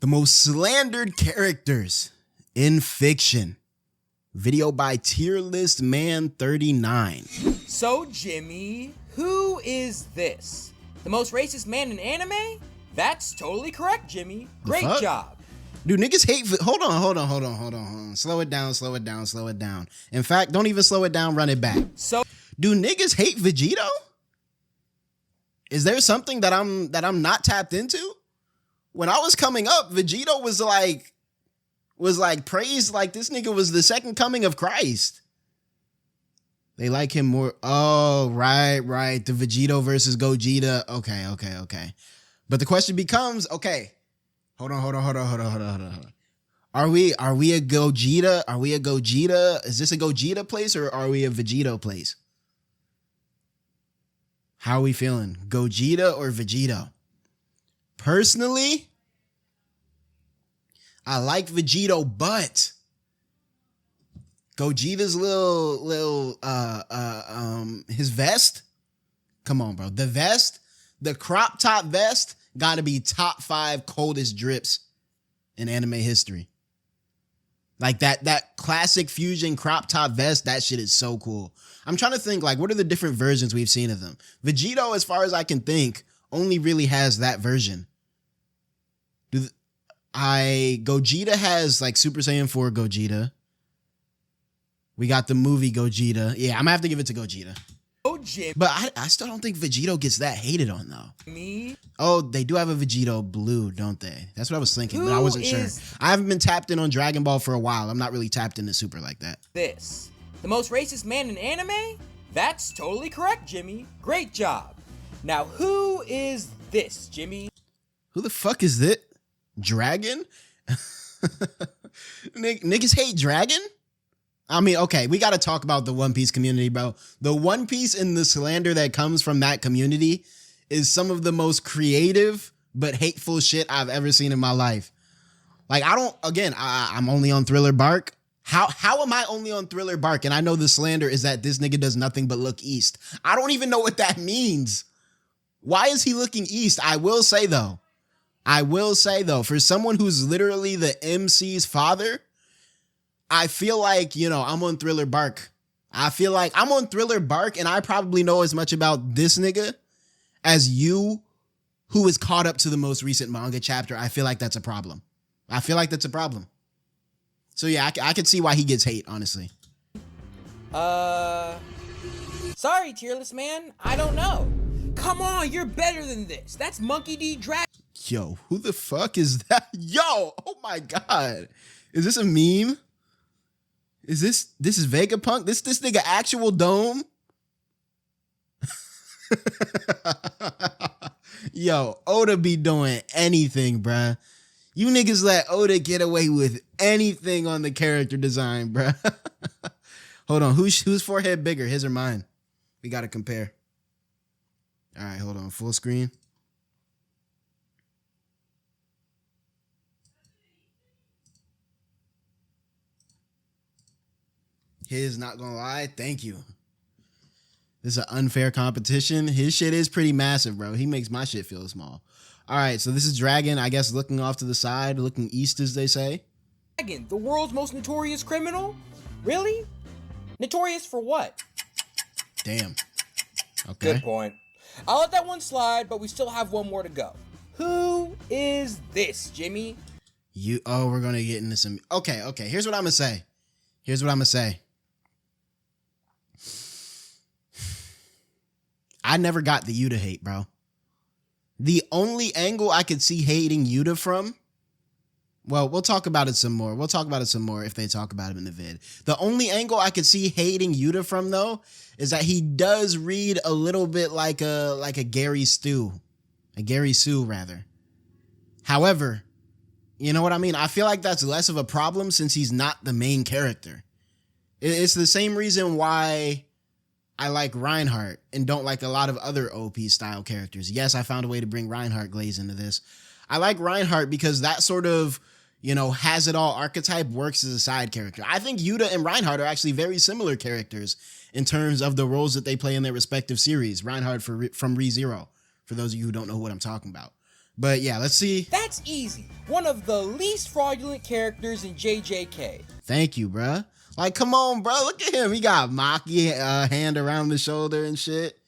The most slandered characters in fiction. Video by Tier List Man 39. So Jimmy, who is this? The most racist man in anime? That's totally correct, Jimmy. Great job. Dude, niggas hate. Hold on. Slow it down. In fact, don't even slow it down, run it back. So, do niggas hate Vegito? Is there something that I'm not tapped into? When I was coming up, Vegito was like praised like this nigga was the second coming of Christ. They like him more. Oh, right. The Vegito versus Gogeta. Okay. But the question becomes, okay, hold on. Are we a Gogeta? Are we a Gogeta? Is this a Gogeta place or are we a Vegito place? How are we feeling? Gogeta or Vegito? Personally, I like Vegito, but Gogeta's little his vest. Come on, bro. The vest, the crop top vest, gotta be top 5 coldest drips in anime history. Like that classic fusion crop top vest, that shit is so cool. I'm trying to think, like, what are the different versions we've seen of them? Vegito, as far as I can think, only really has that version. Gogeta has like Super Saiyan 4 Gogeta. We got the movie Gogeta. Yeah, I'm gonna have to give it to Gogeta. Oh, Jim. But I still don't think Vegito gets that hated on though. Me? Oh, they do have a Vegito blue, don't they? That's what I was thinking, but I wasn't sure. I haven't been tapped in on Dragon Ball for a while. I'm not really tapped into Super like that. This. The most racist man in anime? That's totally correct, Jimmy. Great job. Now, who is this, Jimmy? Who the fuck is this? Dragon? Niggas hate Dragon? I mean, okay, we got to talk about the One Piece community, bro. The One Piece and the slander that comes from that community is some of the most creative but hateful shit I've ever seen in my life. Like, I'm only on Thriller Bark. How am I only on Thriller Bark? And I know the slander is that this nigga does nothing but look east. I don't even know what that means. Why is he looking east? I will say though, for someone who's literally the MC's father, I feel like, I'm on Thriller Bark. I feel like I'm on Thriller Bark and I probably know as much about this nigga as you, who is caught up to the most recent manga chapter. I feel like that's a problem. So yeah, I could see why he gets hate, honestly. Sorry, Tearless Man. I don't know. Come on, you're better than this. That's Monkey D. Dragon. Yo, who the fuck is that? Yo, oh my God. Is this a meme? Is this is Vegapunk? This nigga actual Dome? Yo, Oda be doing anything, bruh. You niggas let Oda get away with anything on the character design, bruh. Hold on, whose forehead bigger, his or mine? We gotta compare. All right, hold on, full screen. His, not gonna lie, thank you. This is an unfair competition. His shit is pretty massive, bro. He makes my shit feel small. All right, so this is Dragon, I guess, looking off to the side, looking east, as they say. Dragon, the world's most notorious criminal? Really? Notorious for what? Damn. Okay. Good point. I'll let that one slide, but we still have one more to go. Who is this, Jimmy? We're gonna get into some. Okay. Here's what I'm gonna say. I never got the Yuda hate, bro. The only angle I could see hating Yuda from, well, we'll talk about it some more. If they talk about him in the vid. The only angle I could see hating Yuda from, though, is that he does read a little bit like a Gary Sue, rather. However, you know what I mean? I feel like that's less of a problem since he's not the main character. It's the same reason why I like Reinhardt and don't like a lot of other OP style characters. Yes, I found a way to bring Reinhardt Glaze into this. I like Reinhardt because that sort of, has it all archetype works as a side character. I think Yuda and Reinhardt are actually very similar characters in terms of the roles that they play in their respective series. Reinhardt from ReZero, for those of you who don't know what I'm talking about. But yeah, let's see. That's easy. One of the least fraudulent characters in JJK. Thank you, bruh. Like, come on, bro. Look at him. He got Maki hand around the shoulder and shit.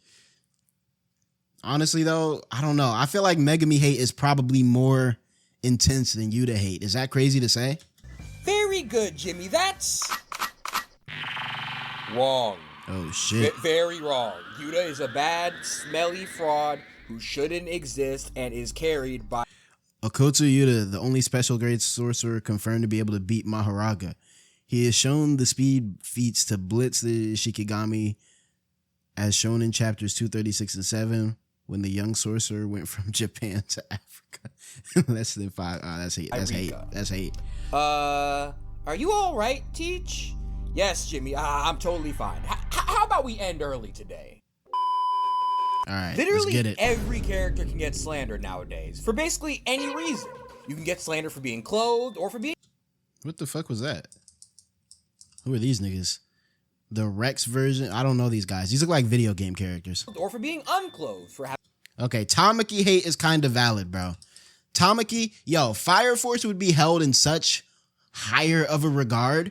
Honestly, though, I don't know. I feel like Megami hate is probably more intense than Yuda hate. Is that crazy to say? Very good, Jimmy. That's wrong. Oh, shit. Very wrong. Yuda is a bad, smelly fraud who shouldn't exist and is carried by Okoto Yuda, the only special grade sorcerer confirmed to be able to beat Mahoraga. He has shown the speed feats to blitz the Shikigami as shown in chapters 236 and 7 when the young sorcerer went from Japan to Africa in less than 5. That's hate. That's hate. That's hate. Are you all right, Teach? Yes, Jimmy. I'm totally fine. How about we end early today? All right, Literally let's get it. every character can get slandered nowadays for basically any reason. You can get slandered for being clothed or for being... What the fuck was that? Who are these niggas? The Rex version? I don't know these guys. These look like video game characters. Or for being unclothed for having... Okay, Tamaki hate is kind of valid, bro. Tamaki, yo, Fire Force would be held in such higher of a regard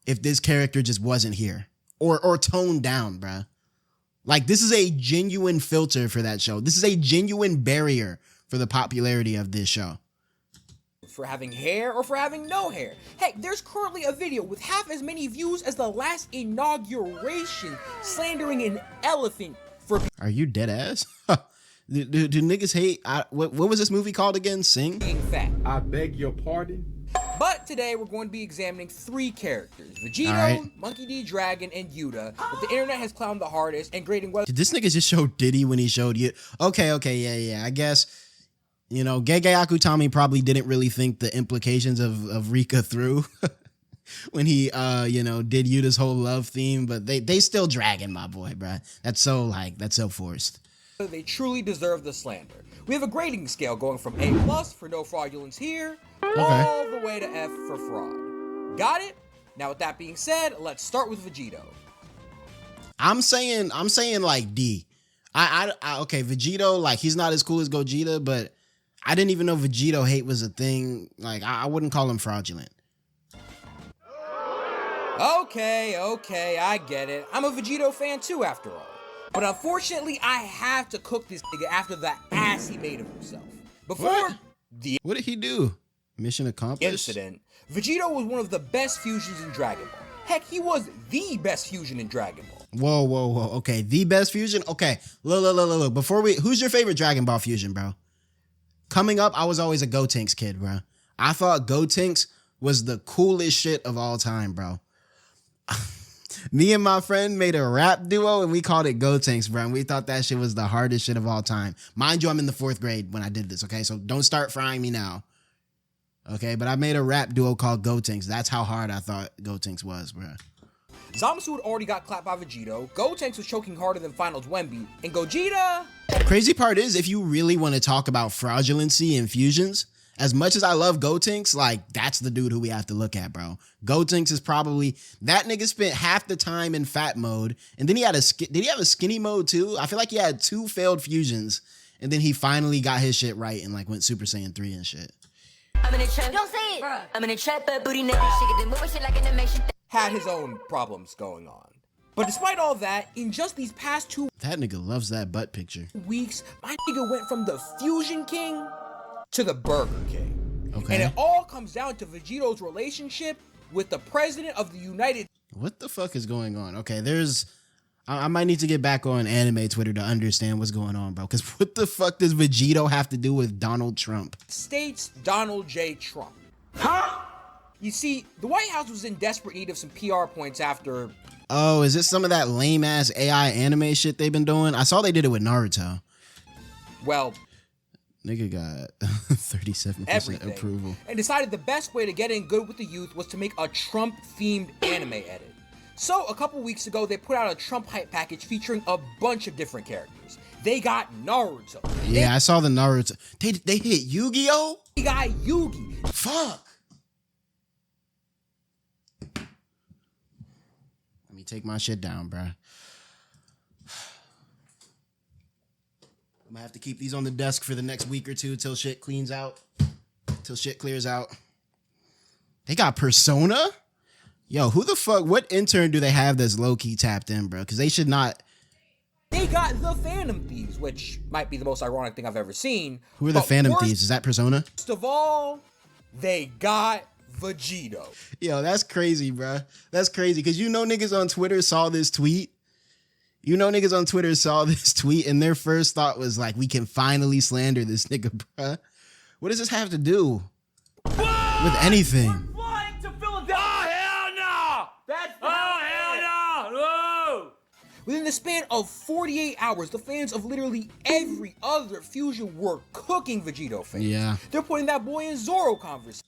if this character just wasn't here. Or toned down, bro. Like, this is a genuine filter for that show. This is a genuine barrier for the popularity of this show. For having hair or for having no hair. Heck, there's currently a video with half as many views as the last inauguration slandering an elephant for... Are you dead ass? do niggas hate... what was this movie called again? Sing? being fat. I beg your pardon? But today we're going to be examining 3 characters. Vegito, right. Monkey D. Dragon, and Yuda that the internet has clowned the hardest and grading whether... Did this nigga just show Diddy when he showed you? Okay, yeah. I guess, you know, Gege Akutami probably didn't really think the implications of Rika through when he, did Yuda's whole love theme, but they still dragging my boy, bruh. That's so forced. they truly deserve the slander. We have a grading scale going from A+ for no fraudulence here, all the way to F for fraud. Got it? Now with that being said, let's start with Vegito. I'm saying like D. Okay, Vegito, like, he's not as cool as Gogeta, but I didn't even know Vegito hate was a thing. Like, I wouldn't call him fraudulent. Okay, I get it. I'm a Vegito fan too, after all. But unfortunately, I have to cook this nigga after the ass he made of himself. Before the What did he do? Mission accomplished? incident, Vegito was one of the best fusions in Dragon Ball. Heck, he was the best fusion in Dragon Ball. Whoa. Okay, the best fusion? Okay, look. Who's your favorite Dragon Ball fusion, bro? Coming up, I was always a Gotenks kid, bro. I thought Gotenks was the coolest shit of all time, bro. Me and my friend made a rap duo and we called it Gotenks, bro. And we thought that shit was the hardest shit of all time. Mind you, I'm in the 4th grade when I did this, okay? So don't start frying me now. Okay, but I made a rap duo called Gotenks. That's how hard I thought Gotenks was, bro. Zamasu had already got clapped by Vegito, Gotenks was choking harder than Finals Wemby, and Gogeta... Crazy part is, if you really want to talk about fraudulency and fusions, as much as I love Gotenks, like, that's the dude who we have to look at, bro. Gotenks is probably... That nigga spent half the time in fat mode, and then he had did he have a skinny mode too? I feel like he had 2 failed fusions, and then he finally got his shit right and, like, went Super Saiyan 3 and shit. I'm in a trap. Don't say it. Bruh. I'm in a trap, but booty nigga. She get the moving shit like animation. had his own problems going on. But despite all that, in just these past 2 That nigga loves that butt picture. weeks, my nigga went from the Fusion King to the Burger King. Okay. And it all comes down to Vegito's relationship with the president of the United What the fuck is going on? Okay, I might need to get back on anime Twitter to understand what's going on, bro. Because what the fuck does Vegito have to do with Donald Trump? States, Donald J. Trump. Huh? You see, the White House was in desperate need of some PR points after... Oh, is this some of that lame-ass AI anime shit they've been doing? I saw they did it with Naruto. Well... Nigga got 37% everything. approval. And decided the best way to get in good with the youth was to make a Trump-themed anime edit. So, a couple weeks ago, they put out a Trump hype package featuring a bunch of different characters. They got Naruto. Yeah, I saw the Naruto. They hit Yu-Gi-Oh? They got Yugi. Fuck. Let me take my shit down, bruh. I'm gonna have to keep these on the desk for the next week or two till shit cleans out. Till shit clears out. They got Persona? Yo, who the fuck, what intern do they have that's low-key tapped in, bro? Because they should not. They got the Phantom Thieves, which might be the most ironic thing I've ever seen. Who are the Phantom Thieves? Is that Persona? First of all, they got Vegito. Yo, that's crazy, bro. That's crazy. Because you know niggas on Twitter saw this tweet. You know niggas on Twitter saw this tweet and their first thought was like, we can finally slander this nigga, bro. What does this have to do with anything? We're flying to Philadelphia. Oh, hell no! That's hell no! Whoa! Within the span of 48 hours, the fans of literally every other fusion were cooking Vegito fans. Yeah. They're putting that boy in Zoro conversation.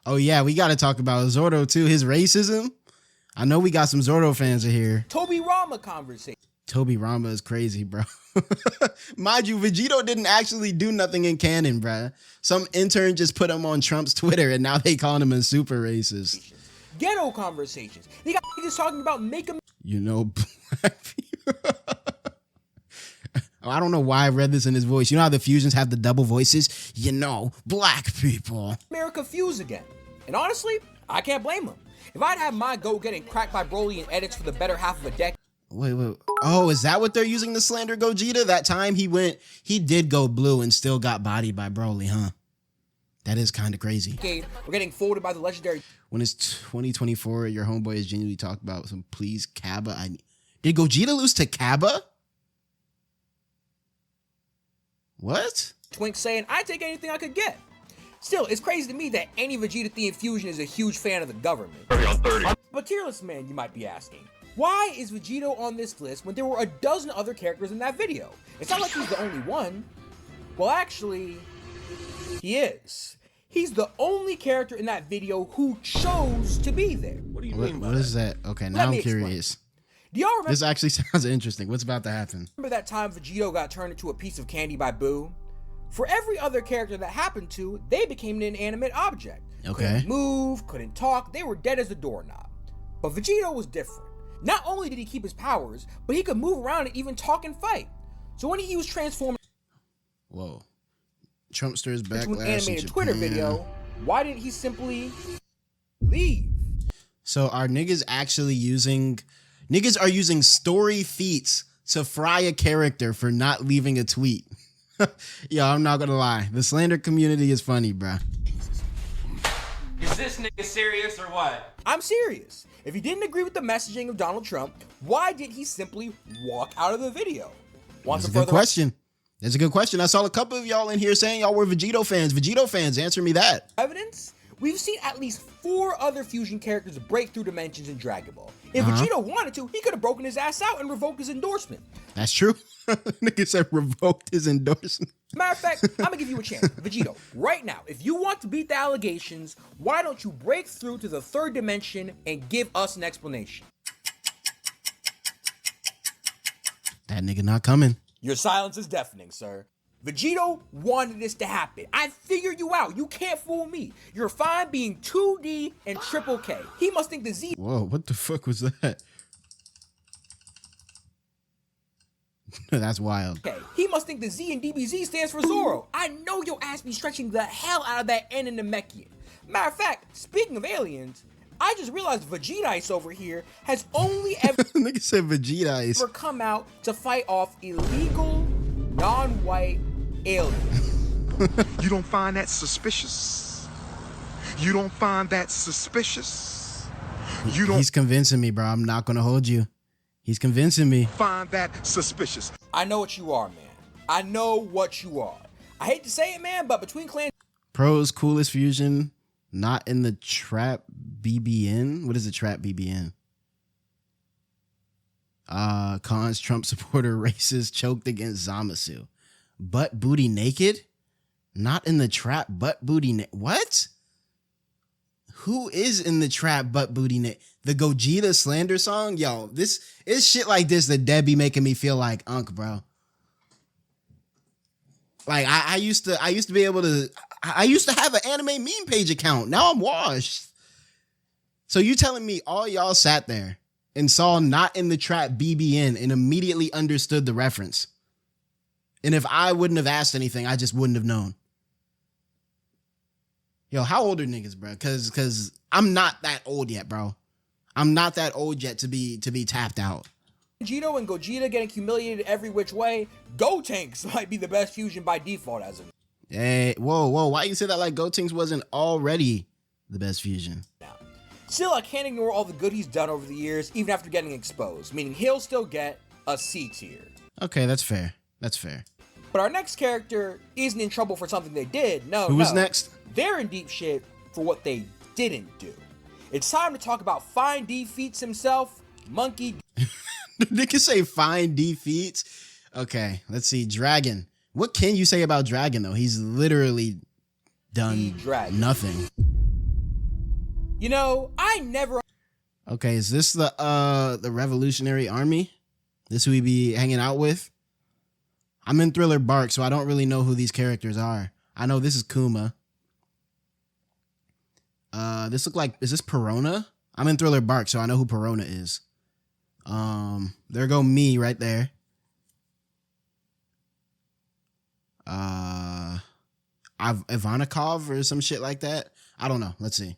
Oh, yeah, we got to talk about Zoro, too. His racism. I know we got some Zoro fans in here. Toby Rama conversation. Toby Rama is crazy, bro. Mind you, Vegito didn't actually do nothing in canon, bro. Some intern just put him on Trump's Twitter, and now they calling him a super racist. Ghetto conversations. They got niggas talking about make a... You know, black people. I don't know why I read this in his voice. You know how the fusions have the double voices? You know, black people. America fuse again. And honestly, I can't blame him. If I'd had my goat getting cracked by Broly in edits for the better half of a decade. Wait. Oh, is that what they're using to slander Gogeta? That time he did go blue and still got bodied by Broly, huh? That is kind of crazy. We're getting folded by the legendary. When it's 2024, your homeboy is genuinely talking about some please Kaba. Did Gogeta lose to Kaba? What? Twink saying, I'd take anything I could get. Still, it's crazy to me that any Vegeta-themed fusion is a huge fan of the government. But Tearless Man, you might be asking, why is Vegito on this list when there were a dozen other characters in that video? It's not like he's the only one. Well, actually, he is. He's the only character in that video who chose to be there. What do you mean by What is that? Okay, now I'm curious. Do y'all remember? This actually sounds interesting. What's about to happen? Remember that time Vegito got turned into a piece of candy by Boo? For every other character that happened to, they became an inanimate object. Okay. Couldn't move, couldn't talk, they were dead as a doorknob. But Vegito was different. Not only did he keep his powers, but he could move around and even talk and fight. So when he was transformed Whoa. Trumpster's backlash into an animated in Twitter Japan. video, why didn't he simply leave? So are niggas actually using... Niggas are using story feats to fry a character for not leaving a tweet. Yo, I'm not gonna lie. The slander community is funny, bruh. Is this nigga serious or what? I'm serious. If he didn't agree with the messaging of Donald Trump, why did he simply walk out of the video? That's a good question. That's a good question. I saw a couple of y'all in here saying y'all were Vegito fans. Vegito fans, answer me that. Evidence? We've seen at least 4 other fusion characters break through dimensions in Dragon Ball. If Vegito wanted to, he could have broken his ass out and revoked his endorsement. That's true. Nigga said revoked his endorsement. Matter of fact, I'm gonna give you a chance. Vegito, right now, if you want to beat the allegations, why don't you break through to the 3rd dimension and give us an explanation? That nigga not coming. Your silence is deafening, sir. Vegito wanted this to happen. I figured you out. You can't fool me. You're fine being 2D and triple K. He must think the Z. Whoa, what the fuck was that? That's wild. Okay. He must think the Z in DBZ stands for Zoro. I know your ass be stretching the hell out of that N in the Namekian. Matter of fact, speaking of aliens, I just realized Vegeta over here has only ever Nigga said Vegeta come out to fight off illegal, non-white aliens. You don't find that suspicious? You don't find that suspicious? You don't He's convincing me, bro. I'm not gonna hold you. He's convincing me. find that suspicious? I know what you are, man. I know what you are. I hate to say it, man, but between clans Pro's coolest fusion, not in the trap BBN. What is the trap BBN? Khan's Trump supporter racist choked against Zamasu. Butt booty naked? Not in the trap butt booty naked. What? Who is in the trap butt booty naked? The Gogeta slander song? Yo, this is shit like this that Debbie making me feel like Unk, bro. Like I used to be able to, I used to have an anime meme page account. Now I'm washed. So you telling me all y'all sat there and saw not in the trap BBN and immediately understood the reference? And if I wouldn't have asked anything, I just wouldn't have known. Yo, how old are niggas, bro? Cause I'm not that old yet, bro. I'm not that old yet to be tapped out. Vegito and Gogeta getting humiliated every which way. Gotenks might be the best fusion by default as of Hey, whoa, why you say that like Gotenks wasn't already the best fusion? now. Still, I can't ignore all the good he's done over the years, even after getting exposed, meaning he'll still get a C tier. Okay, that's fair. That's fair. But our next character isn't in trouble for something they did. No, Who was next? They're in deep shit for what they didn't do. It's time to talk about Fine D feats himself, Monkey. Niggas say fine defeats. Okay, let's see. Dragon. What can you say about Dragon though? He's literally done nothing. You know, I never. Okay, is this the Revolutionary Army? This who we be hanging out with? I'm in Thriller Bark, so I don't really know who these characters are. I know this is Kuma. This look like, is this Perona? I'm in Thriller Bark, so I know who Perona is. There go me right there. Ivanikov or some shit like that. I don't know. Let's see.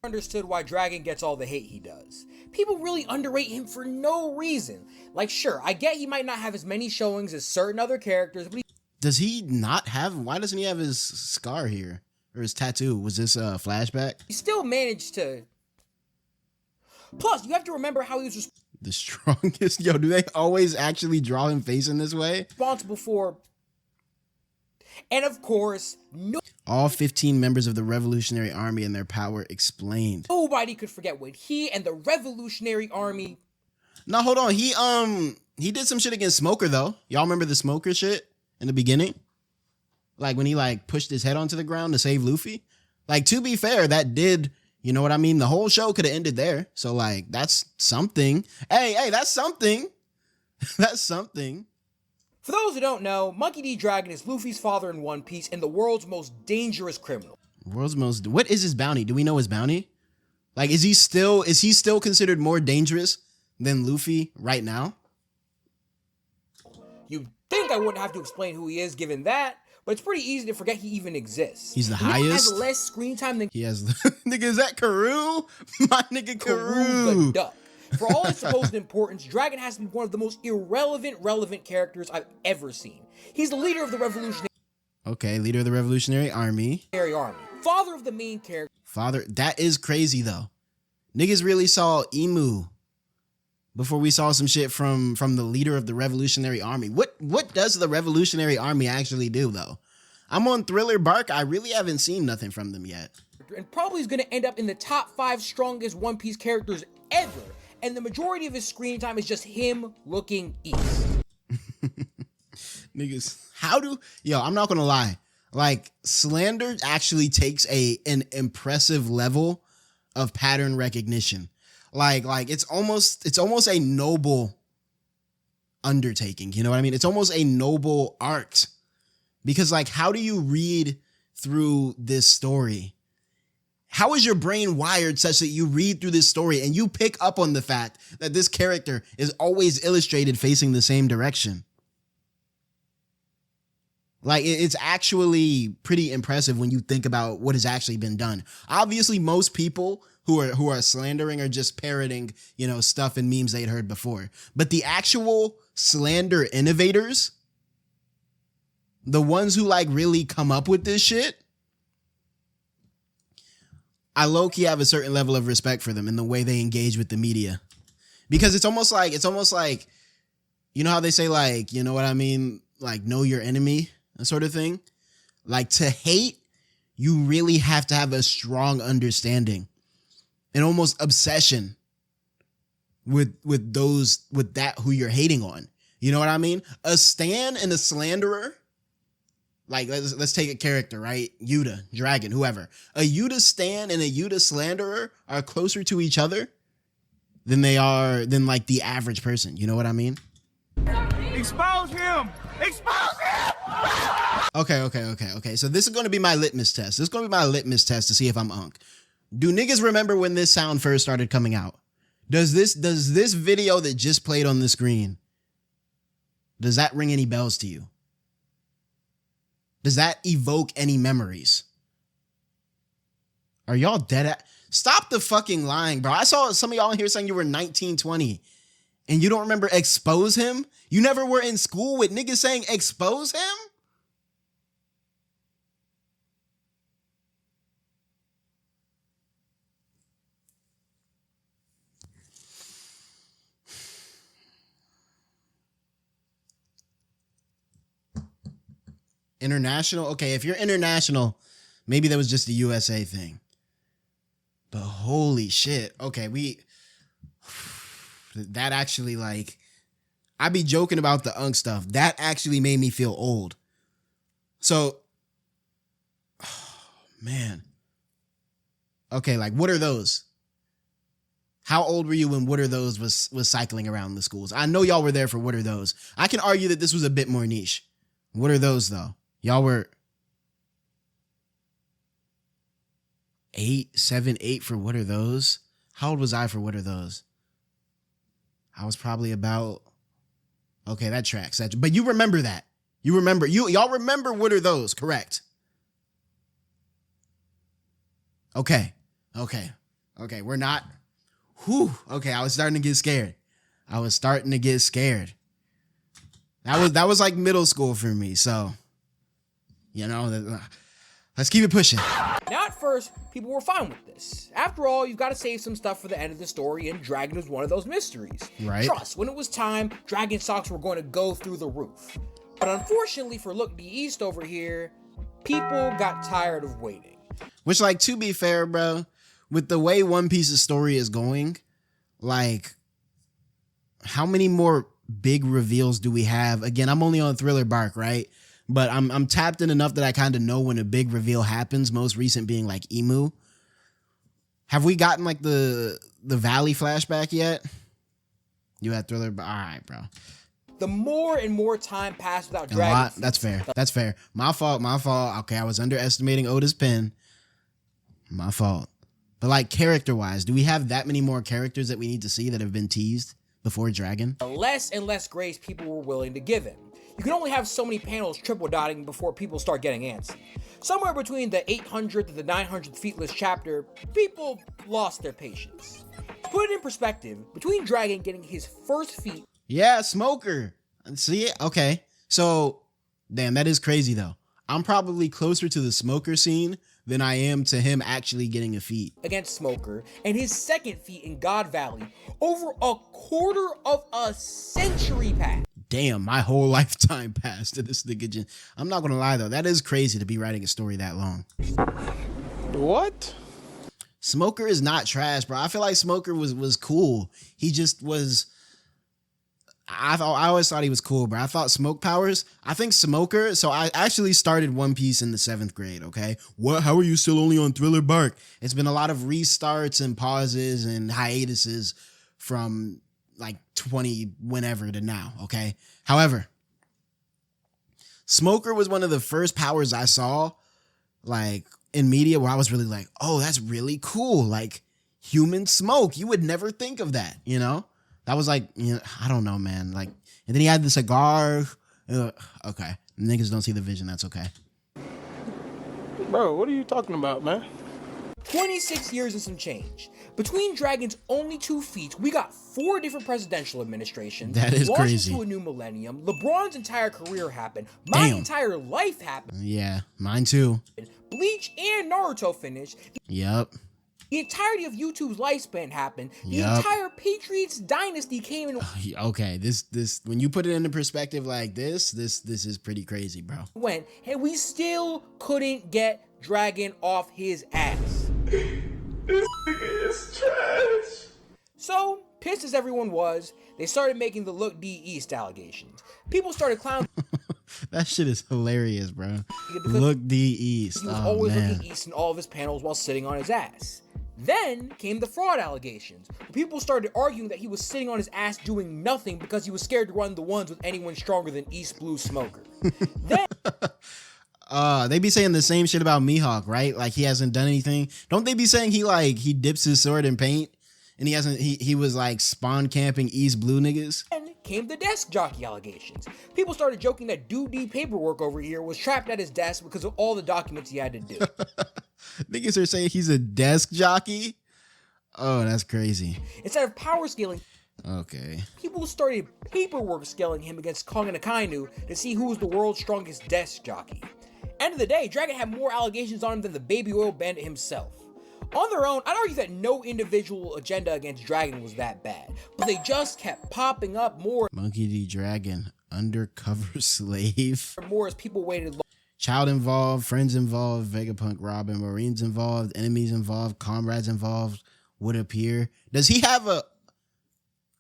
Understood why Dragon gets all the hate he does. People really underrate him for no reason. Like, sure, I get he might not have as many showings as certain other characters, but does he not have, why doesn't he have his scar here? Or his tattoo? Was this a flashback? he still managed to. Plus, you have to remember how he was The strongest? Yo, do they always actually draw him facing this way? responsible for. And of course, All 15 members of the Revolutionary Army and their power explained. nobody could forget what he and the Revolutionary Army. No, hold on. He did some shit against Smoker though. Y'all remember the Smoker shit in the beginning? Like when he like pushed his head onto the ground to save Luffy? Like, to be fair, that did, you know what I mean? The whole show could have ended there. So like, that's something. Hey, that's something. That's something. For those who don't know, Monkey D. Dragon is Luffy's father in One Piece and the world's most dangerous criminal. World's most, what is his bounty? Do we know his bounty? Like, is he still considered more dangerous than Luffy right now? You'd think I wouldn't have to explain who he is given that, but it's pretty easy to forget he even exists. He's the He has highest? less screen time than He has, nigga, is that Karoo? My nigga Karoo the Karoo. Duck. For all his supposed importance, Dragon has to be one of the most relevant characters I've ever seen. He's the leader of the Revolutionary Okay, leader of the Revolutionary Army. Army, father of the main character. Father, that is crazy though. Niggas really saw Emu before we saw some shit from the leader of the Revolutionary Army. What does the Revolutionary Army actually do though? I'm on Thriller Bark. I really haven't seen nothing from them yet. And probably is going to end up in the top 5 strongest One Piece characters ever. And the majority of his screen time is just him looking east. Niggas, I'm not gonna lie. Like, Slander actually takes an impressive level of pattern recognition. Like it's almost a noble undertaking. You know what I mean? It's almost a noble art. Because like, how do you read through this story? How is your brain wired such that you read through this story and you pick up on the fact that this character is always illustrated facing the same direction? Like, it's actually pretty impressive when you think about what has actually been done. Obviously, most people who are slandering are just parroting, stuff and memes they'd heard before. But the actual slander innovators, the ones who like really come up with this shit, I low-key have a certain level of respect for them in the way they engage with the media. Because it's almost like, you know how they say, like, you know what I mean? Like, know your enemy, that sort of thing. Like, to hate, you really have to have a strong understanding, an almost obsession with that who you're hating on. You know what I mean? A stan and a slanderer. Like, let's take a character, right? Yuda, Dragon, whoever. A Yuda stan and a Yuda slanderer are closer to each other than like the average person. You know what I mean? Expose him! Expose him! Okay. So this is going to be my litmus test. This is going to be my litmus test to see if I'm unk. Do niggas remember when this sound first started coming out? Does this video that just played on the screen, does that ring any bells to you? Does that evoke any memories? Are y'all dead at? Stop the fucking lying, bro. I saw some of y'all in here saying you were 19, 20 and you don't remember expose him? You never were in school with niggas saying expose him? International? Okay, if you're international, maybe that was just a USA thing. But holy shit. Okay, that actually, like, I be joking about the unk stuff. That actually made me feel old. So, oh, man. Okay, like, what are those? How old were you when What Are Those was cycling around the schools? I know y'all were there for What Are Those. I can argue that this was a bit more niche. What are those, though? Y'all were 8, 7, 8 for What Are Those? How old was I for What Are Those? I was probably about, okay, that tracks. But you remember that. Y'all remember What Are Those, correct? Okay, we're not, okay, I was starting to get scared. That was like middle school for me, so, you know, let's keep it pushing. Now at first, people were fine with this. After all, you've got to save some stuff for the end of the story, and Dragon was one of those mysteries. Right. Trust, when it was time, Dragon stocks were going to go through the roof. But unfortunately for 𝙏𝙧𝙏 over here, people got tired of waiting. Which, like, to be fair, bro, with the way One Piece's story is going, like, how many more big reveals do we have? Again, I'm only on Thriller Bark, right? But I'm tapped in enough that I kind of know when a big reveal happens, most recent being like Emu. Have we gotten like the Valley flashback yet? You had Thriller Bark. All right, bro. The more and more time passed without Dragon. That's fair. My fault. Okay, I was underestimating Oda's pen. My fault. But like character-wise, do we have that many more characters that we need to see that have been teased before Dragon? Less and less grace people were willing to give him. You can only have so many panels triple dotting before people start getting antsy. Somewhere between the 800th to the 900th featless chapter, people lost their patience. To put it in perspective, between Dragon getting his first feat, yeah, Smoker. See it? Okay. So, damn, that is crazy though. I'm probably closer to the Smoker scene than I am to him actually getting a feat against Smoker, and his second feat in God Valley, over a quarter of a century passed. Damn, my whole lifetime passed to this nigga. I'm not gonna lie though, that is crazy to be writing a story that long. What? Smoker is not trash, bro. I feel like Smoker was cool. He just was. I always thought he was cool, bro. I thought Smoke Powers. I think Smoker. So I actually started One Piece in the 7th grade. Okay, what? How are you still only on Thriller Bark? It's been a lot of restarts and pauses and hiatuses from like 20 whenever to now. Okay. However, Smoker was one of the first powers I saw like in media where I was really like, oh, that's really cool. Like human smoke. You would never think of that, you know? That was like, you know, I don't know, man. Like, and then he had the cigar. Okay. Niggas don't see the vision. That's okay. Bro, what are you talking about, man? 26 years and some change. Between Dragon's only 2 feats, we got 4 different presidential administrations. That is crazy. Into a new millennium. LeBron's entire career happened. My entire life happened. Yeah, mine too. Bleach and Naruto finished. Yep. The entirety of YouTube's lifespan happened. The entire Patriots dynasty came in. Okay, this when you put it into perspective like this is pretty crazy, bro. Went, and we still couldn't get Dragon off his ass. This nigga is trash. So, pissed as everyone was, they started making the 𝙏𝙧𝙏 allegations. People started clowning. That shit is hilarious, bro. 𝙏𝙧𝙏. He was always looking east in all of his panels while sitting on his ass. Then came the fraud allegations. People started arguing that he was sitting on his ass doing nothing because he was scared to run the ones with anyone stronger than East Blue Smoker. Then they be saying the same shit about Mihawk, right? Like he hasn't done anything. Don't they be saying he dips his sword in paint and he was like spawn camping East Blue niggas? And came the desk jockey allegations. People started joking that Dude D Paperwork over here was trapped at his desk because of all the documents he had to do. Niggas are saying he's a desk jockey? Oh, that's crazy. Instead of power scaling, okay, people started paperwork scaling him against Kong and Akainu to see who was the world's strongest desk jockey. End of the day, Dragon had more allegations on him than the baby oil bandit himself. On their own, I'd argue that no individual agenda against Dragon was that bad, but they just kept popping up more Monkey D. Dragon, undercover slave. and more as people waited long. Child involved, friends involved, Vegapunk, Robin, Marines involved, enemies involved, comrades involved would appear. Does he have a...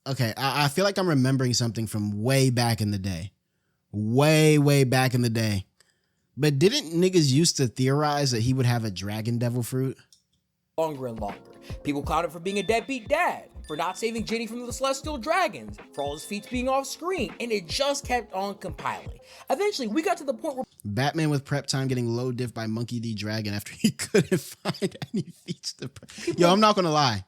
Okay, I feel like I'm remembering something from way back in the day. Way back in the day. But didn't niggas used to theorize that he would have a dragon devil fruit? Longer and longer. People clowned him for being a deadbeat dad, for not saving Ginny from the Celestial Dragons, for all his feats being off screen, and it just kept on compiling. Eventually, we got to the point where Batman with prep time getting low diff by Monkey D. Dragon after he couldn't find any feats to prep. Yo, I'm not gonna lie.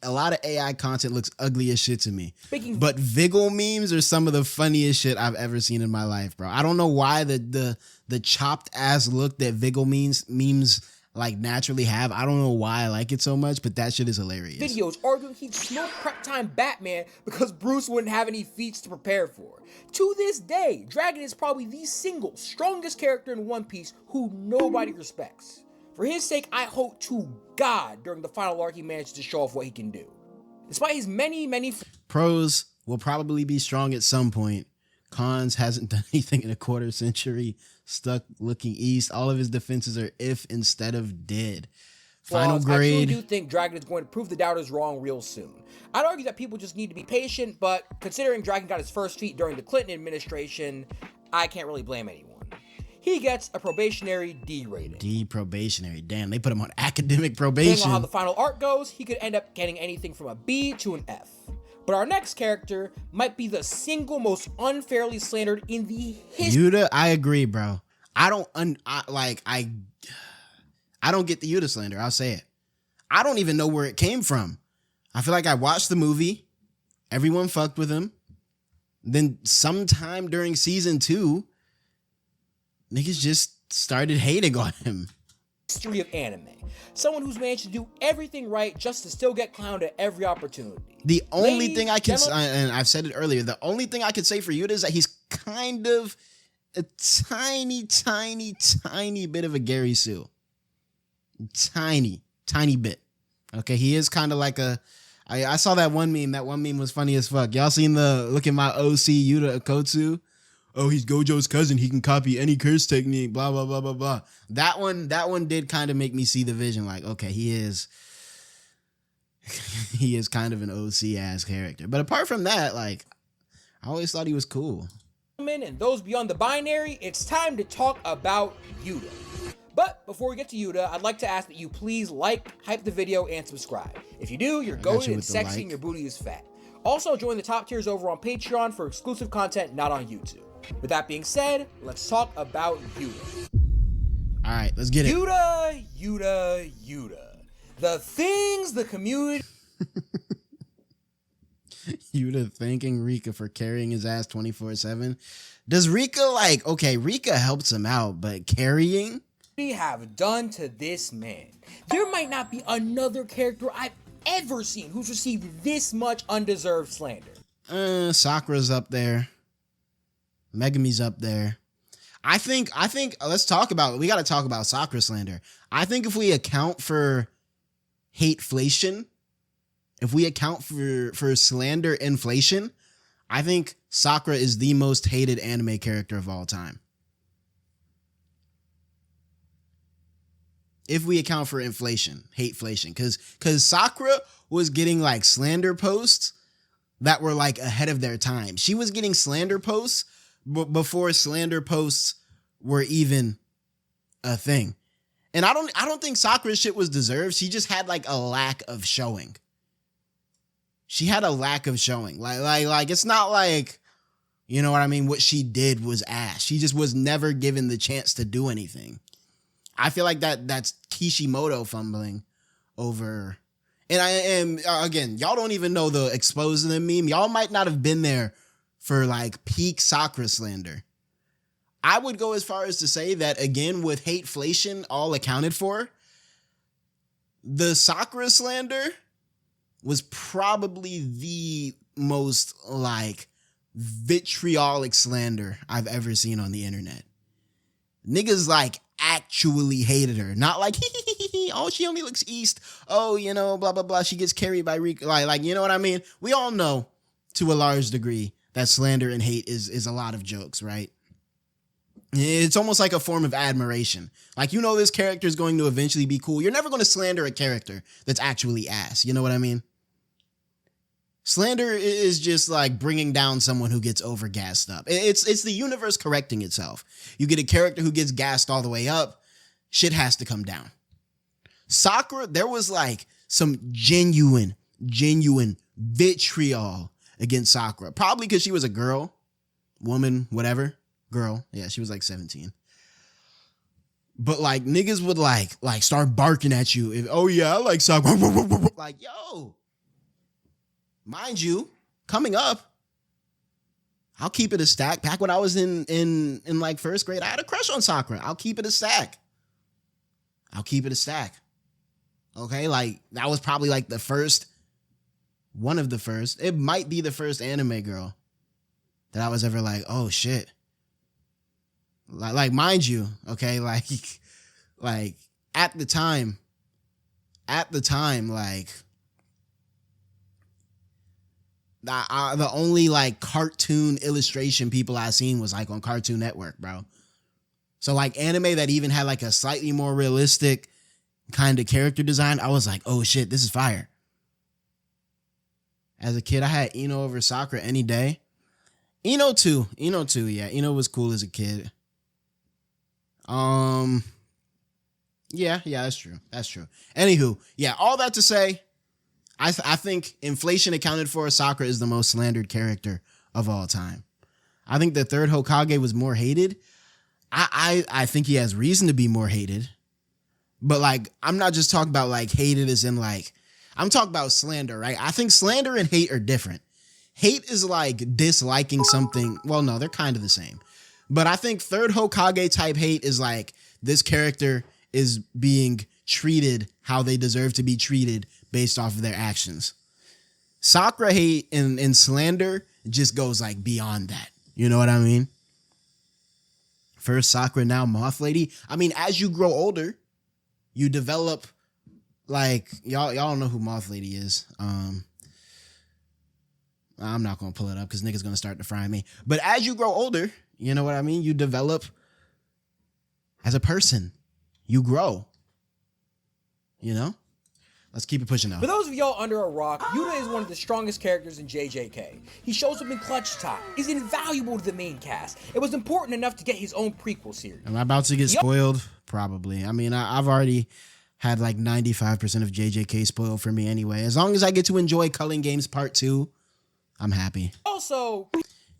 A lot of AI content looks ugly as shit to me. But Viggle memes are some of the funniest shit I've ever seen in my life, bro. I don't know why the chopped ass look that Viggle memes like naturally have. I don't know why I like it so much, but that shit is hilarious. videos arguing he'd smoke prep time Batman because Bruce wouldn't have any feats to prepare for. To this day, Dragon is probably the single strongest character in One Piece who nobody respects. For his sake, I hope to God during the final arc he managed to show off what he can do. Despite his many Pros will probably be strong at some point. Cons hasn't done anything in a quarter century. Stuck looking east. All of his defenses are if instead of did. Final flaws, grade. I truly do think Dragon is going to prove the doubters wrong real soon. I'd argue that people just need to be patient, but considering Dragon got his first feat during the Clinton administration, I can't really blame anyone. He gets a probationary D rating. D probationary. Damn, they put him on academic Depending probation. on how the final arc goes, he could end up getting anything from a B to an F. But our next character might be the single most unfairly slandered in the history. Yuda, I agree, bro. I don't get the Yuda slander. I'll say it. I don't even know where it came from. I feel like I watched the movie. Everyone fucked with him. Then sometime during season 2, niggas just started hating on him. History of anime. Someone who's managed to do everything right just to still get clowned at every opportunity. The only Ladies, thing I can, gentlemen- and I've said it earlier, the only thing I could say for Yuda is that he's kind of a tiny bit of a Gary Sue. Tiny bit. Okay, he is kind of like a, I saw that one meme. That one meme was funny as fuck. Y'all seen the, look at my OC Yuda Akotsu? Oh, he's Gojo's cousin. He can copy any curse technique, blah, blah, blah, blah, blah. That one did kind of make me see the vision. Like, okay, he is kind of an OC ass character. But apart from that, like, I always thought he was cool. And those beyond the binary, it's time to talk about Yuda. But before we get to Yuda, I'd like to ask that you please like, hype the video, and subscribe. If you do, you're going and sexy and your booty is fat. Also, join the top tiers over on Patreon for exclusive content not on YouTube. With that being said, let's talk about Yuda. All right, let's get it. Yuda. The things the community... Yuda thanking Rika for carrying his ass 24/7. Does Rika like, okay, Rika helps him out, but carrying? have done to this man. There might not be another character I've ever seen who's received this much undeserved slander. Sakura's up there. Megami's up there. I think let's talk about, we got to talk about Sakura slander. I think if we account for hateflation, if we account for slander inflation, I think Sakura is the most hated anime character of all time. If we account for inflation, hateflation, because Sakura was getting like slander posts that were like ahead of their time. She was getting slander posts before slander posts were even a thing. And I don't think Sakura's shit was deserved. She just had like a lack of showing. She had a lack of showing. Like it's not like, you know what I mean? What she did was ass. She just was never given the chance to do anything. I feel like that's Kishimoto fumbling over And I am, again, y'all don't even know the exposing the meme. Y'all might not have been there for like peak Sakura slander. I would go as far as to say that, again, with hateflation all accounted for, the Sakura slander was probably the most like vitriolic slander I've ever seen on the internet. Niggas like actually hated her. Not like, oh, she only looks east. Oh, you know, blah, blah, blah. She gets carried by Rico. Like, you know what I mean? We all know to a large degree that slander and hate is a lot of jokes, right? It's almost like a form of admiration. Like, you know, this character is going to eventually be cool. You're never going to slander a character that's actually ass. You know what I mean? Slander is just like bringing down someone who gets over gassed up. It's the universe correcting itself. You get a character who gets gassed all the way up, shit has to come down. Sakura, there was like some genuine vitriol against Sakura. Probably because she was a girl, woman, whatever. Girl. Yeah, she was like 17. But like niggas would like start barking at you. If, oh yeah, I like Sakura. Like, yo. Mind you, coming up, I'll keep it a stack. Back when I was in like first grade, I had a crush on Sakura. I'll keep it a stack. Okay, like that was probably like one of the first. It might be the first anime girl that I was ever like, oh shit. Like mind you, okay, like at the time, like the only like cartoon illustration people I seen was like on Cartoon Network, bro. So like anime that even had like a slightly more realistic kind of character design, I was like, oh shit, this is fire. As a kid, I had Ino over Sakura any day. Ino too, yeah. Ino was cool as a kid. Yeah, that's true. Anywho, yeah, all that to say, I think inflation accounted for, Sakura is the most slandered character of all time. I think the third Hokage was more hated. I think he has reason to be more hated. But like, I'm not just talking about like hated as in like, I'm talking about slander, right? I think slander and hate are different. Hate is like disliking something. Well, no, they're kind of the same. But I think third Hokage type hate is like, this character is being treated how they deserve to be treated based off of their actions. Sakura hate and slander just goes like beyond that. You know what I mean? First Sakura, now Moth Lady. I mean, as you grow older, you develop like, y'all don't know who Moth Lady is. I'm not going to pull it up because niggas going to start defrying me. But as you grow older, you know what I mean? You develop as a person. You grow. You know? Let's keep it pushing now. For those of y'all under a rock, Yuda is one of the strongest characters in JJK. He shows up in clutch time, is invaluable to the main cast. It was important enough to get his own prequel series. Am I about to get spoiled? Probably. I mean, I've already had like 95% of JJK spoiled for me anyway. As long as I get to enjoy Culling Games Part 2, I'm happy. Also,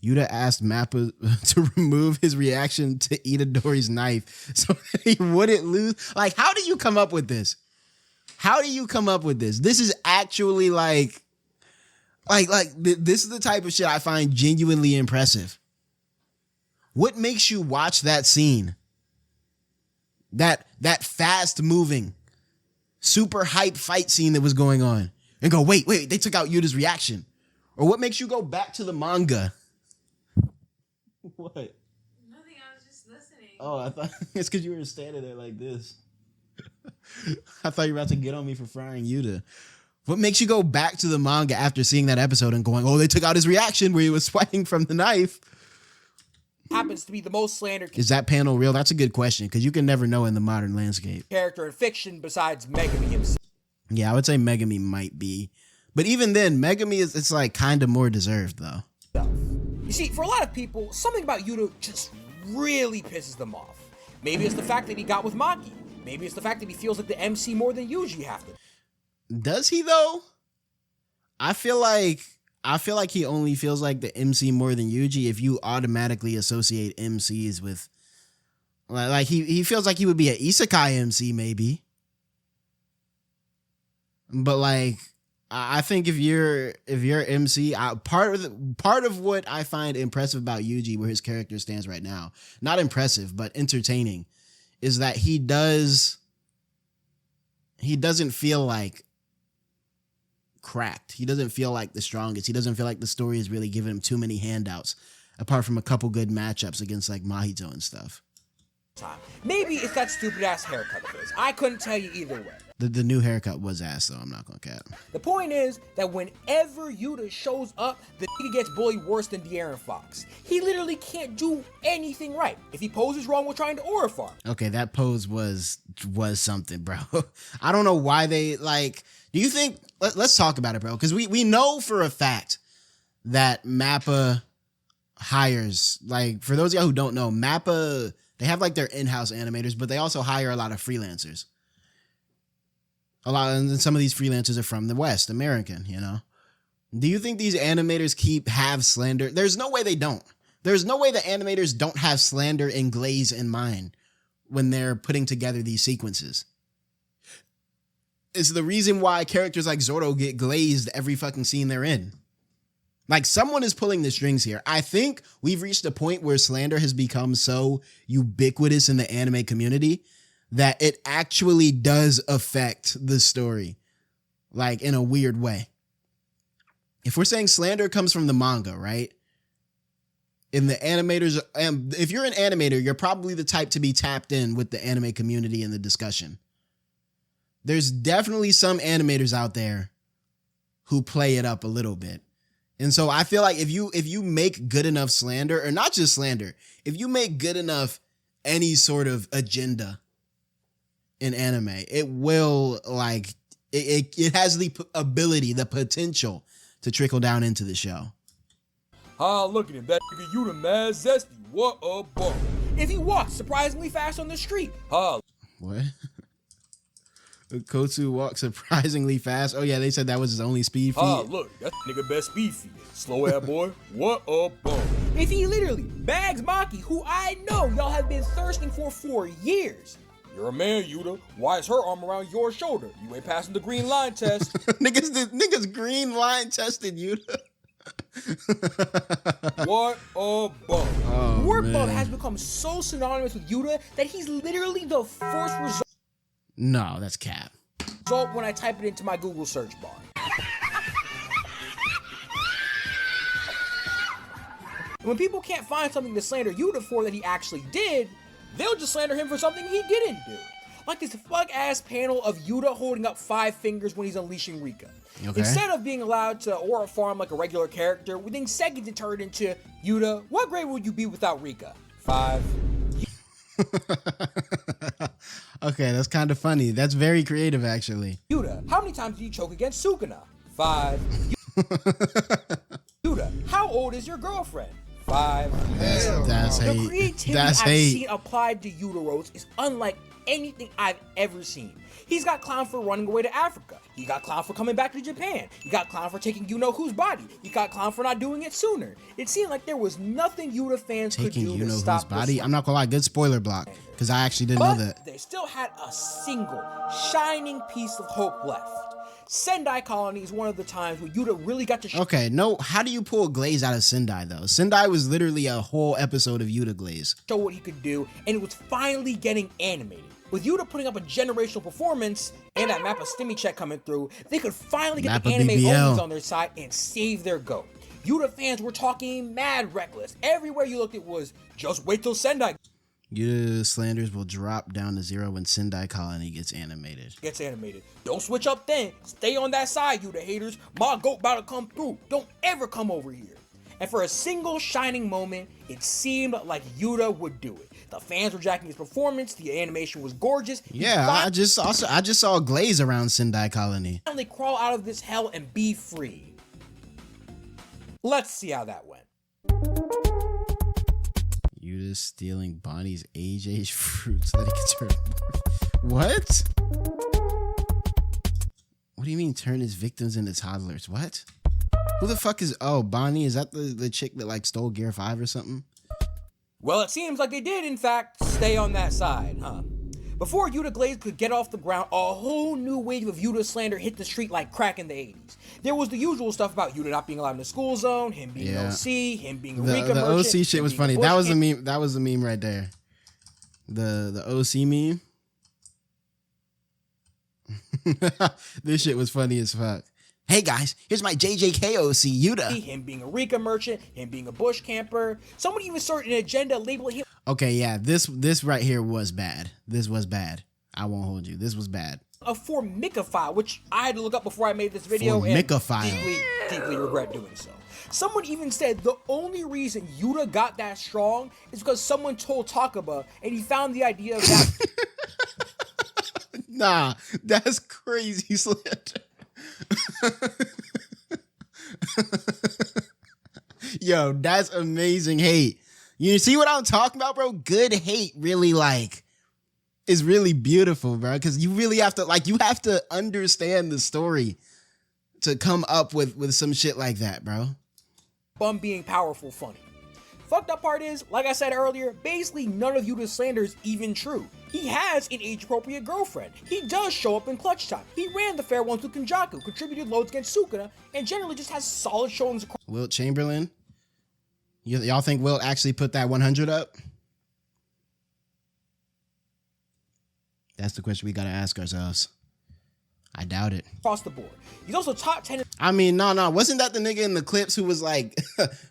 Yuda asked Mappa to remove his reaction to Itadori's knife so he wouldn't lose. Like, how do you come up with this? This is actually like this is the type of shit I find genuinely impressive. What makes you watch that scene? That fast moving, super hype fight scene that was going on and go, wait, they took out Yuda's reaction. Or what makes you go back to the manga? What? Nothing, I was just listening. Oh, I thought it's because you were standing there like this. I thought you were about to get on me for frying Yuda. What makes you go back to the manga after seeing that episode and going, oh, they took out his reaction where he was swiping from the knife? happens to be the most slandered Is that panel real? That's a good question because you can never know in the modern landscape. character in fiction besides Megami himself. Yeah, I would say Megami might be. But even then, Megami it's like kind of more deserved though. You see, for a lot of people, something about Yuda just really pisses them off. Maybe it's the fact that he got with Maki. Maybe it's the fact that he feels like the MC more than Yuji have to. Does he though? I feel like he only feels like the MC more than Yuji if you automatically associate MCs with like he feels like he would be an isekai MC maybe. But like, I think if you're MC, part of what I find impressive about Yuji, where his character stands right now, not impressive but entertaining, is that he doesn't feel like cracked. He doesn't feel like the strongest. He doesn't feel like the story is really giving him too many handouts, apart from a couple good matchups against like Mahito and stuff. Maybe it's that stupid ass haircut of his. I couldn't tell you either way. The new haircut was ass, though. I'm not gonna cap. The point is that whenever Yuda shows up, the nigga gets bullied worse than De'Aaron Fox. He literally can't do anything right. If he poses wrong, we're trying to aura farm. Okay, that pose was something, bro. I don't know why they like. Do you think? Let's talk about it, bro. Because we know for a fact that Mappa hires, like, for those of y'all who don't know, Mappa, they have like their in-house animators, but they also hire a lot of freelancers. And some of these freelancers are from the West, American, you know? Do you think these animators have Slander? There's no way they don't. There's no way the animators don't have Slander and Glaze in mind when they're putting together these sequences. It's the reason why characters like Zoro get glazed every fucking scene they're in. Like, someone is pulling the strings here. I think we've reached a point where Slander has become so ubiquitous in the anime community that it actually does affect the story, like, in a weird way. If we're saying Slander comes from the manga, right? In the animators, if you're an animator, you're probably the type to be tapped in with the anime community in the discussion. There's definitely some animators out there who play it up a little bit. And so I feel like if you make good enough Slander, or not just Slander, if you make good enough any sort of agenda in anime, it will, like, it has the ability, the potential to trickle down into the show. Look at him, that nigga Yuda mad zesty, what a bum. If he walks surprisingly fast on the street, What? Kotsu walks surprisingly fast. Oh yeah, they said that was his only speed feat. Look, that nigga best speed feat. Slow ass boy, what a bum. If he literally bags Maki, who I know y'all have been thirsting for years. You're a man, Yuda. Why is her arm around your shoulder? You ain't passing the green line test. niggas green line tested Yuda. What a bum. Oh, Work man. bum has become so synonymous with Yuda that he's literally the first result No, that's cap. when I type it into my Google search bar. When people can't find something to slander Yuda for that he actually did, they'll just slander him for something he didn't do. Like this fuck-ass panel of Yuda holding up 5 fingers when he's unleashing Rika. Okay. Instead of being allowed to aura farm like a regular character, within seconds it turned into, Yuda, what grade would you be without Rika? 5. Okay, that's kind of funny. That's very creative, actually. Yuda, how many times did you choke against Sukuna? 5. Yuda, how old is your girlfriend? 5. That's The hate. creativity That's I've hate. seen applied to Yuda roles is unlike anything I've ever seen. He's got clown for running away to Africa. He got clown for coming back to Japan. He got clown for taking you-know-whose body. He got clown for not doing it sooner. It seemed like there was nothing Yuda fans could Taking do you to know stop whose body. this. I'm not gonna lie, good spoiler block, because I actually didn't know But that. they still had a single shining piece of hope left. Sendai Colony is one of the times where Yuda really got to Okay, no, how do you pull Glaze out of Sendai, though? Sendai was literally a whole episode of Yuda Glaze. show what he could do, and it was finally getting animated. With Yuda putting up a generational performance and that Mappa Stimmy check coming through, they could finally get the Mappa anime BBL. onlys on their side and save their goat. Yuda fans were talking mad reckless. Everywhere you looked, it was just wait till Sendai Yuda slanders will drop down to 0 when Sendai Colony gets animated. gets animated. Don't switch up then. Stay on that side, Yuda haters. My goat about to come through. Don't ever come over here. And for a single shining moment, it seemed like Yuda would do it. The fans were jacking his performance. The animation was gorgeous. He Yeah, I just saw Glaze around Sendai Colony. finally crawl out of this hell and be free. Let's see how that went. Yuda stealing Bonnie's age fruits so that he can turn. What? What do you mean turn his victims into toddlers? What? Who the fuck is... Oh, Bonnie? Is that the chick that like stole Gear 5 or something? Well, it seems like they did, in fact, stay on that side, huh? Before Yuda Glaze could get off the ground, a whole new wave of Yuda slander hit the street like crack in the 80s. There was the usual stuff about Yuda not being allowed in the school zone, him being OC, him being a Rika the merchant. OC shit was funny. That was the meme. That was the meme right there. The OC meme. This shit was funny as fuck. Hey guys, here's my JJK OC, Yuda. Him being a Rika merchant, him being a bush camper. Someone even started an agenda labeling him. Okay, yeah, this right here was bad. This was bad. I won't hold you. This was bad. A formicophile, which I had to look up before I made this video. Formicophile. And deeply regret doing so. Someone even said the only reason Yuda got that strong is because someone told Takaba and he found the idea of that. Nah, that's crazy, Slander. Yo, that's amazing hate. You see what I'm talking about, bro? Good hate really is really beautiful, bro. Because you really have to you have to understand the story to come up with some shit like that, bro. Bum being powerful funny. Fucked up part is, like I said earlier, basically none of Yuda's slander is even true. He has an age-appropriate girlfriend. He does show up in clutch time. He ran the fair once with Kenjaku, contributed loads against Sukuna, and generally just has solid showings across. Wilt Chamberlain? Y'all think Wilt actually put that 100 up? That's the question we gotta ask ourselves. I doubt it. Across the board. He's also top 10. I mean, no. Wasn't that the nigga in the clips who was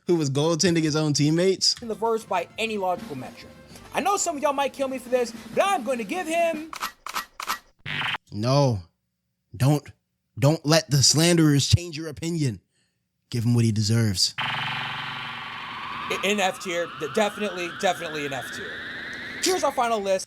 who was goaltending his own teammates? In the verse by any logical metric. I know some of y'all might kill me for this, but I'm going to give him. No, don't let the slanderers change your opinion. Give him what he deserves. In F tier, definitely an F tier. Here's our final list.